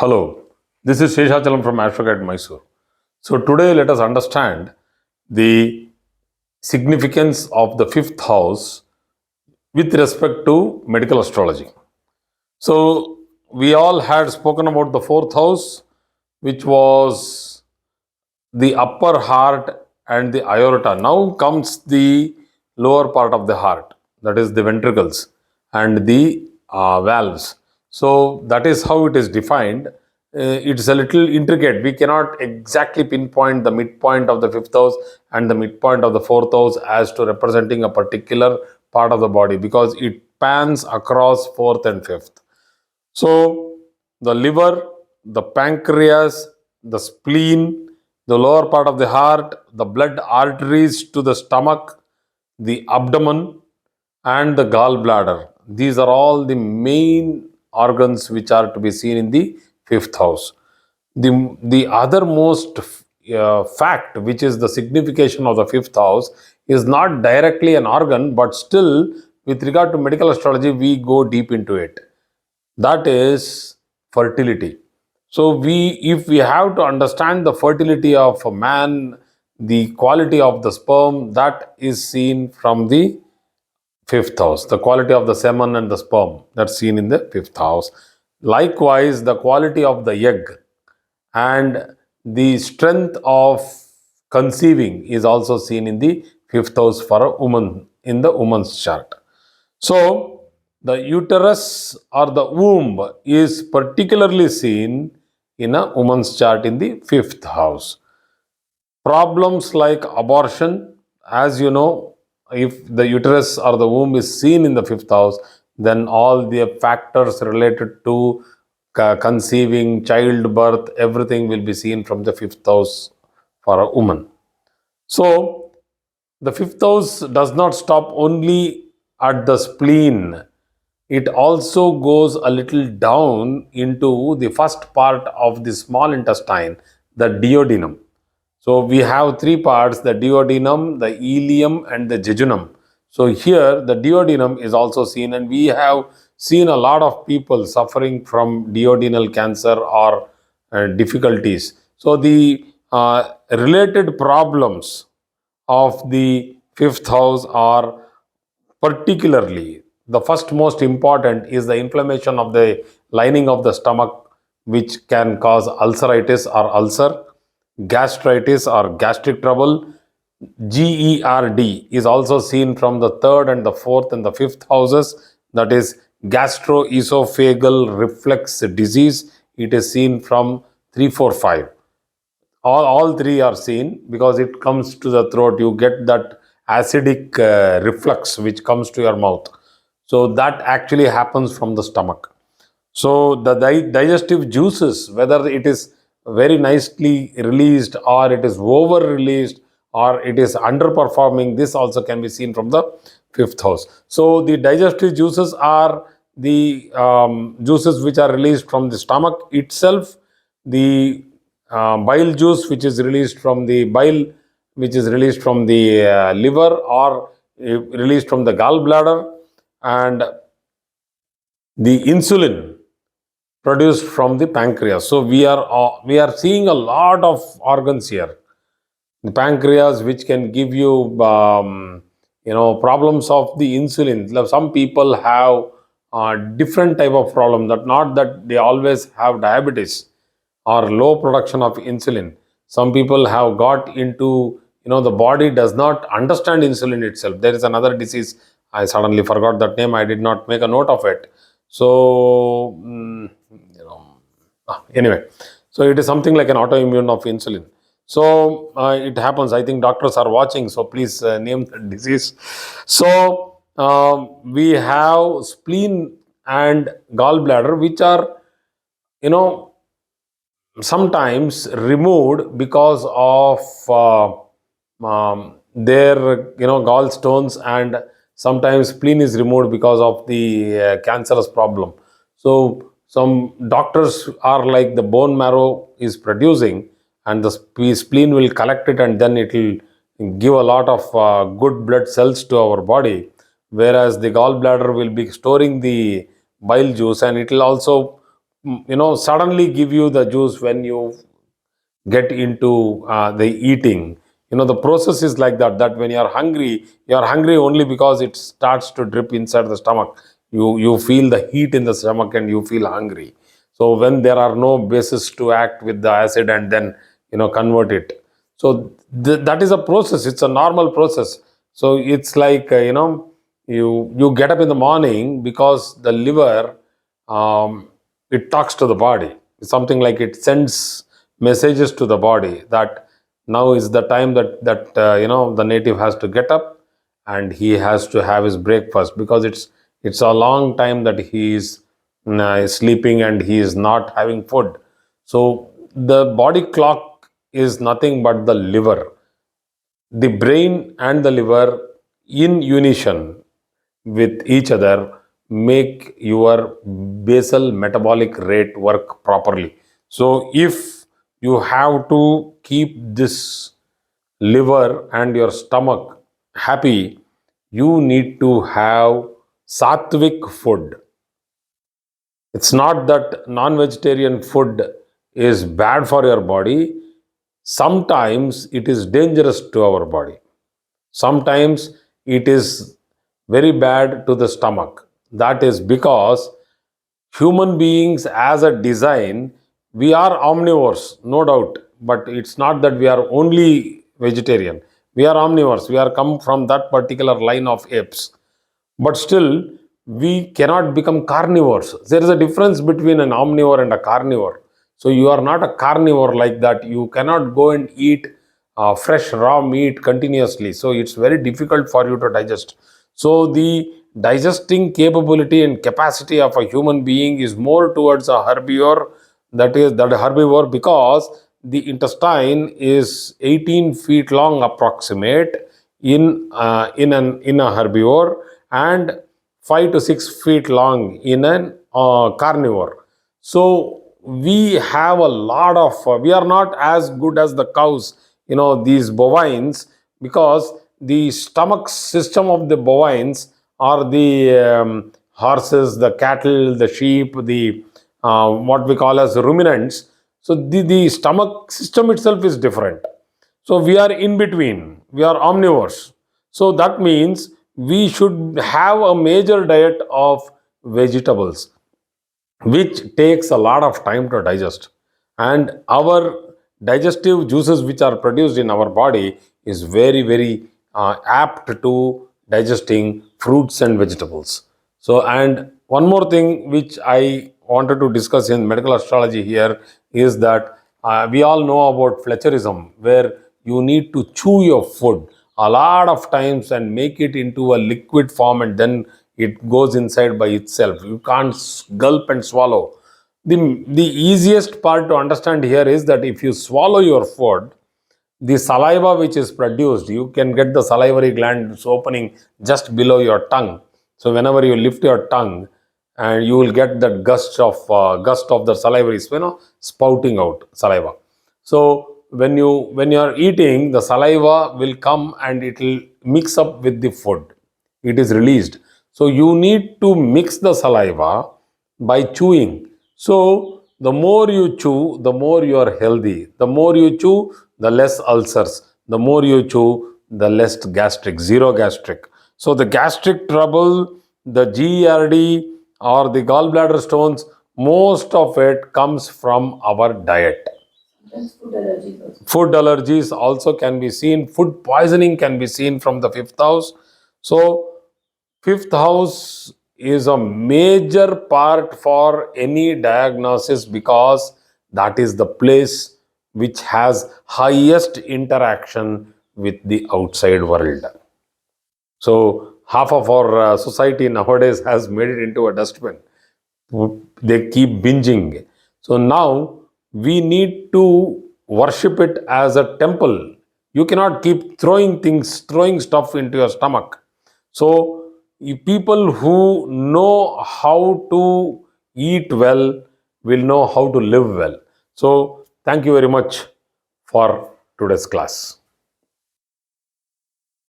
Hello, this is Sheshachalam from Astrology Mysore. So today let us understand the significance of the fifth house with respect to medical astrology. So we all had spoken about the fourth house, which was the upper heart and the aorta. Now comes the lower part of the heart, that is the ventricles and the valves. So that is how it is defined. It's a little intricate. We cannot exactly pinpoint the midpoint of the fifth house and the midpoint of the fourth house as to representing a particular part of the body because it pans across fourth and fifth. So the liver, the pancreas, the spleen, the lower part of the heart, the blood arteries to the stomach, the abdomen, and the gallbladder. These are all the main organs which are to be seen in the fifth house. The other most fact, which is the signification of the fifth house, is not directly an organ, but still, with regard to medical astrology, we go deep into it. That is fertility. So if we have to understand the fertility of a man, the quality of the sperm, that is seen from the fifth house. The quality of the semen and the sperm, that's seen in the fifth house. Likewise, the quality of the egg and the strength of conceiving is also seen in the fifth house for a woman in the woman's chart. So, the uterus or the womb is particularly seen in a woman's chart in the fifth house. Problems like abortion, as you know, if the uterus or the womb is seen in the fifth house, then all the factors related to conceiving, childbirth, everything will be seen from the fifth house for a woman. So, the fifth house does not stop only at the spleen. It also goes a little down into the first part of the small intestine, the duodenum. So we have three parts, the duodenum, the ileum and the jejunum. So here the duodenum is also seen, and we have seen a lot of people suffering from duodenal cancer or difficulties. So the related problems of the fifth house are particularly, the first most important is the inflammation of the lining of the stomach, which can cause ulceritis or ulcer, gastritis or gastric trouble. GERD is also seen from the third and the fourth and the fifth houses, that is gastroesophageal reflux disease. It is seen from 3, 4, 5. All three are seen because it comes to the throat. You get that acidic reflux which comes to your mouth. So that actually happens from the stomach. So the digestive juices, whether it is very nicely released or it is over released or it is underperforming, this also can be seen from the fifth house. So the digestive juices are the juices which are released from the stomach itself, the bile juice which is released from the bile, which is released from the liver or released from the gallbladder, and the insulin produced from the pancreas. So we are seeing a lot of organs here. The pancreas, which can give you problems of the insulin. Some people have different type of problem. That not that they always have diabetes or low production of insulin. Some people have got into, the body does not understand insulin itself. There is another disease. I suddenly forgot that name. I did not make a note of it. So anyway, so it is something like an autoimmune of insulin. So it happens. I think doctors are watching, so please name the disease. So we have spleen and gallbladder, which are, sometimes removed because of their, gallstones, and sometimes spleen is removed because of the cancerous problem. So some doctors are like, the bone marrow is producing and the spleen will collect it, and then it will give a lot of good blood cells to our body, whereas the gallbladder will be storing the bile juice, and it will also suddenly give you the juice when you get into the eating. The process is like that when you are hungry only because it starts to drip inside the stomach. You feel the heat in the stomach and you feel hungry. So when there are no bases to act with the acid and then convert it, so that is a process. It's a normal process. So it's like you get up in the morning because the liver, it talks to the body. It's something like it sends messages to the body that now is the time that the native has to get up and he has to have his breakfast, because it's a long time that he is sleeping and he is not having food. So the body clock is nothing but the liver. The brain and the liver in unison with each other make your basal metabolic rate work properly. So if you have to keep this liver and your stomach happy, you need to have sattvic food. It's not that non-vegetarian food is bad for your body. Sometimes it is dangerous to our body. Sometimes it is very bad to the stomach. That is because human beings as a design, we are omnivores, no doubt. But it's not that we are only vegetarian. We are omnivores. We are come from that particular line of apes. But still, we cannot become carnivores. There is a difference between an omnivore and a carnivore. So you are not a carnivore like that. You cannot go and eat fresh raw meat continuously. So it's very difficult for you to digest. So the digesting capability and capacity of a human being is more towards a herbivore. That herbivore, because the intestine is 18 feet long approximate in a herbivore, and 5 to 6 feet long in an carnivore. So we have a lot of we are not as good as the cows, these bovines, because the stomach system of the bovines, or the horses, the cattle, the sheep, the what we call as ruminants. So the stomach system itself is different. So we are in between. We are omnivores. So that means we should have a major diet of vegetables, which takes a lot of time to digest. And our digestive juices which are produced in our body is very, very apt to digesting fruits and vegetables. So, and one more thing which I wanted to discuss in medical astrology here is that we all know about Fletcherism, where you need to chew your food a lot of times and make it into a liquid form, and then it goes inside by itself. You can't gulp and swallow. The easiest part to understand here is that if you swallow your food, the saliva which is produced, you can get the salivary glands opening just below your tongue. So whenever you lift your tongue, and you will get that gust of the salivary, spouting out saliva. So when you are eating, the saliva will come and it will mix up with the food. It is released. So you need to mix the saliva by chewing. So the more you chew, the more you are healthy. The more you chew, the less ulcers. The more you chew, the less gastric, zero gastric. So the gastric trouble, the GERD, or the gallbladder stones, most of it comes from our diet. Food allergies also can be seen. Food poisoning can be seen from the fifth house. So fifth house is a major part for any diagnosis, because that is the place which has highest interaction with the outside world. So half of our society nowadays has made it into a dustbin. They keep binging. So now we need to worship it as a temple. You cannot keep throwing stuff into your stomach. So people who know how to eat well will know how to live well. So thank you very much for today's class.